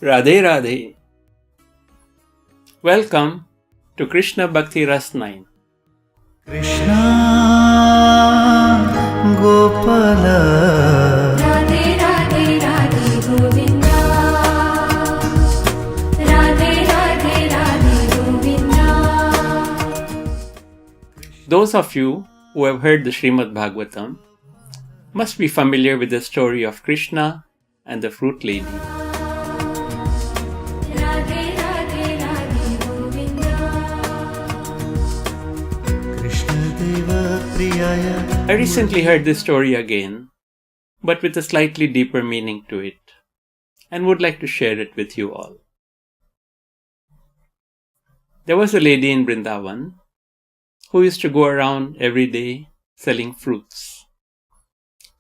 Radhe Radhe. Welcome to Krishna Bhakti Ras 9. Krishna Gopala Radhe Radhe Radhe Govinda Radhe Radhe Radhe Govinda. Those of you who have heard the Srimad Bhagavatam must be familiar with the story of Krishna and the fruit lady. Radhe Radhe Radhe Govinda. Krishna Deva Priyaya. I recently heard this story again, but with a slightly deeper meaning to it, and would like to share it with you all. There was a lady in Vrindavan who used to go around every day selling fruits.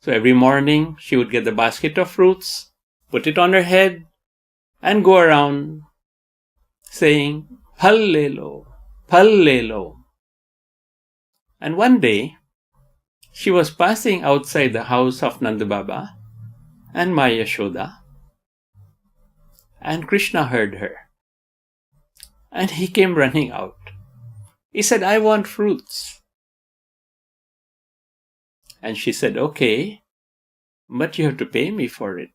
So every morning she would get the basket of fruits, put it on her head, and go around saying, "Phal le lo, phal le lo." And one day, she was passing outside the house of Nanda Baba and Ma Yashoda, and Krishna heard her. And he came running out. He said, "I want fruits." And she said, "Okay, but you have to pay me for it."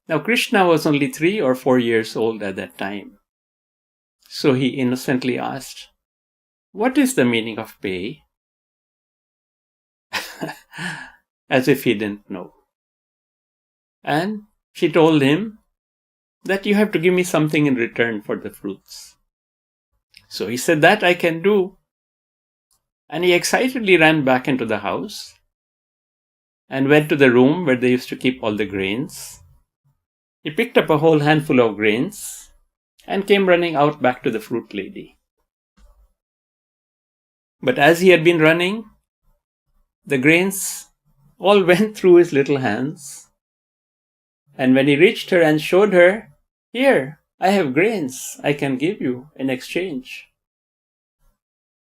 Now Krishna was only 3 or 4 years old at that time. So he innocently asked, "What is the meaning of pay?" As if he didn't know. And she told him that you have to give me something in return for the fruits. So he said, "That I can do." And he excitedly ran back into the house and went to the room where they used to keep all the grains. He picked up a whole handful of grains and came running out back to the fruit lady. But as he had been running, the grains all went through his little hands. And when he reached her and showed her, "Here, I have grains I can give you in exchange,"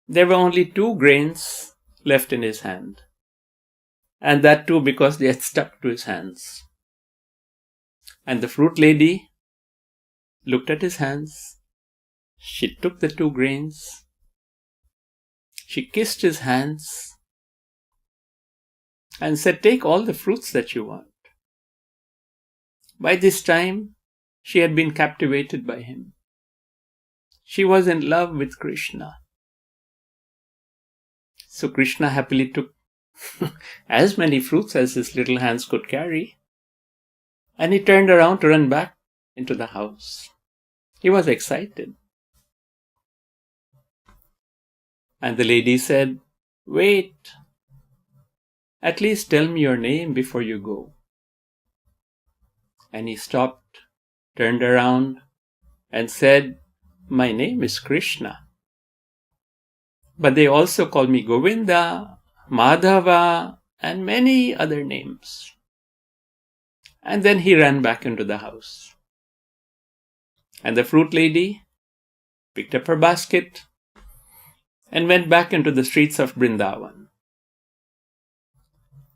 there were only 2 grains left in his hand. And that too because they had stuck to his hands. And the fruit lady looked at his hands. She took the 2 grains. She kissed his hands and said, "Take all the fruits that you want." By this time, she had been captivated by him. She was in love with Krishna. So Krishna happily took as many fruits as his little hands could carry, and he turned around to run back into the house. He was excited. And the lady said, "Wait, at least tell me your name before you go." And he stopped, turned around, and said, "My name is Krishna. But they also call me Govinda, Madhava, and many other names." And then he ran back into the house. And the fruit lady picked up her basket and went back into the streets of Vrindavan.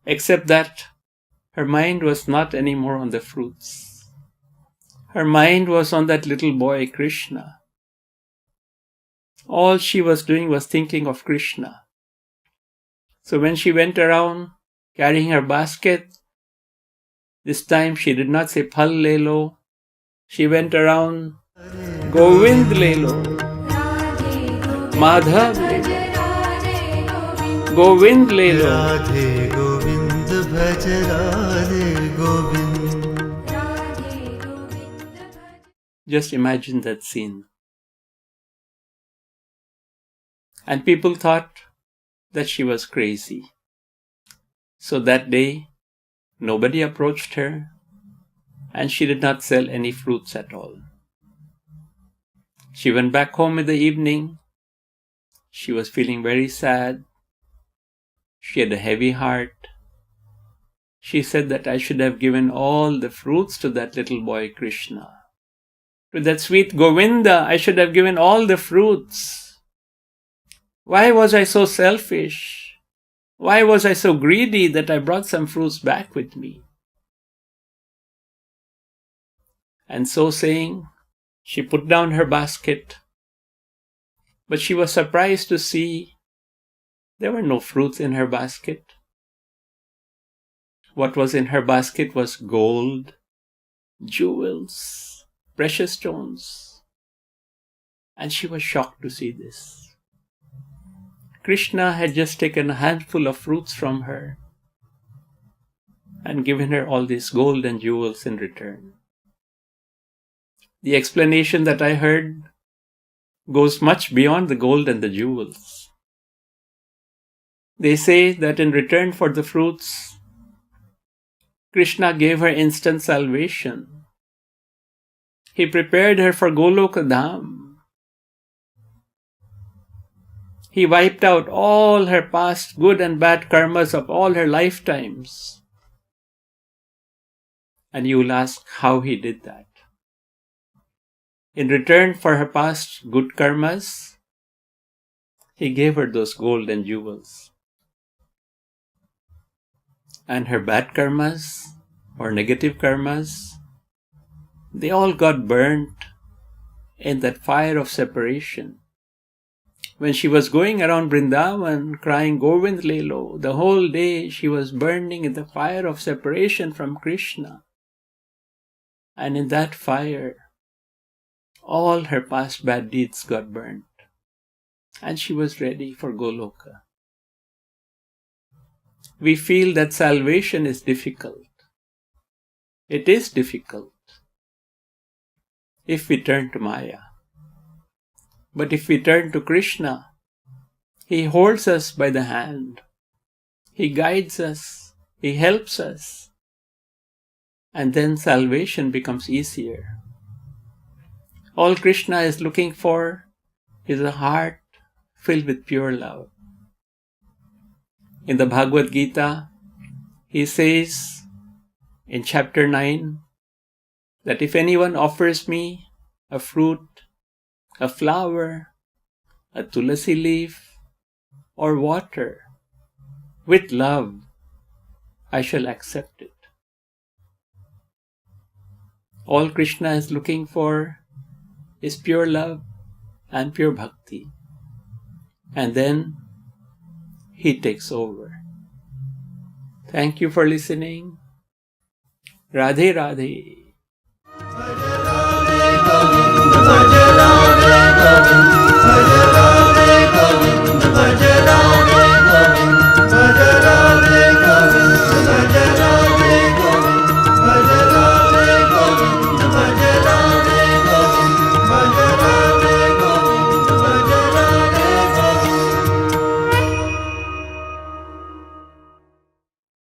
Except that her mind was not anymore on the fruits. Her mind was on that little boy, Krishna. All she was doing was thinking of Krishna. So when she went around carrying her basket, this time she did not say "Phal le lo." She went around, "Govind le lo, Madhav le lo, Govind le lo." Radhe Govind Bhaj Radhe Govind. Just imagine that scene. And people thought that she was crazy. So that day, nobody approached her, and she did not sell any fruits at all. She went back home in the evening. She was feeling very sad. She had a heavy heart. She said that I should have given all the fruits to that little boy Krishna. To that sweet Govinda, I should have given all the fruits. Why was I so selfish? Why was I so greedy that I brought some fruits back with me? And so saying, she put down her basket, but she was surprised to see there were no fruits in her basket. What was in her basket was gold, jewels, precious stones. And she was shocked to see this. Krishna had just taken a handful of fruits from her and given her all this gold and jewels in return. The explanation that I heard goes much beyond the gold and the jewels. They say that in return for the fruits, Krishna gave her instant salvation. He prepared her for Goloka Dham. He wiped out all her past good and bad karmas of all her lifetimes. And you will ask how he did that. In return for her past good karmas, he gave her those gold and jewels. And her bad karmas, or negative karmas, they all got burnt in that fire of separation. When she was going around Vrindavan crying Govind Lelo, the whole day she was burning in the fire of separation from Krishna. And in that fire, all her past bad deeds got burnt. And she was ready for Goloka. We feel that salvation is difficult. It is difficult if we turn to Maya. But if we turn to Krishna, he holds us by the hand. He guides us. He helps us. And then salvation becomes easier. All Krishna is looking for is a heart filled with pure love. In the Bhagavad Gita, he says in chapter 9 that if anyone offers me a fruit, a flower, a tulasi leaf, or water with love, I shall accept it. All Krishna is looking for is pure love and pure bhakti. And then he takes over. Thank you for listening. Radhe Radhe. Bhaja Radhe Govinda, Bhaja Radhe Govinda.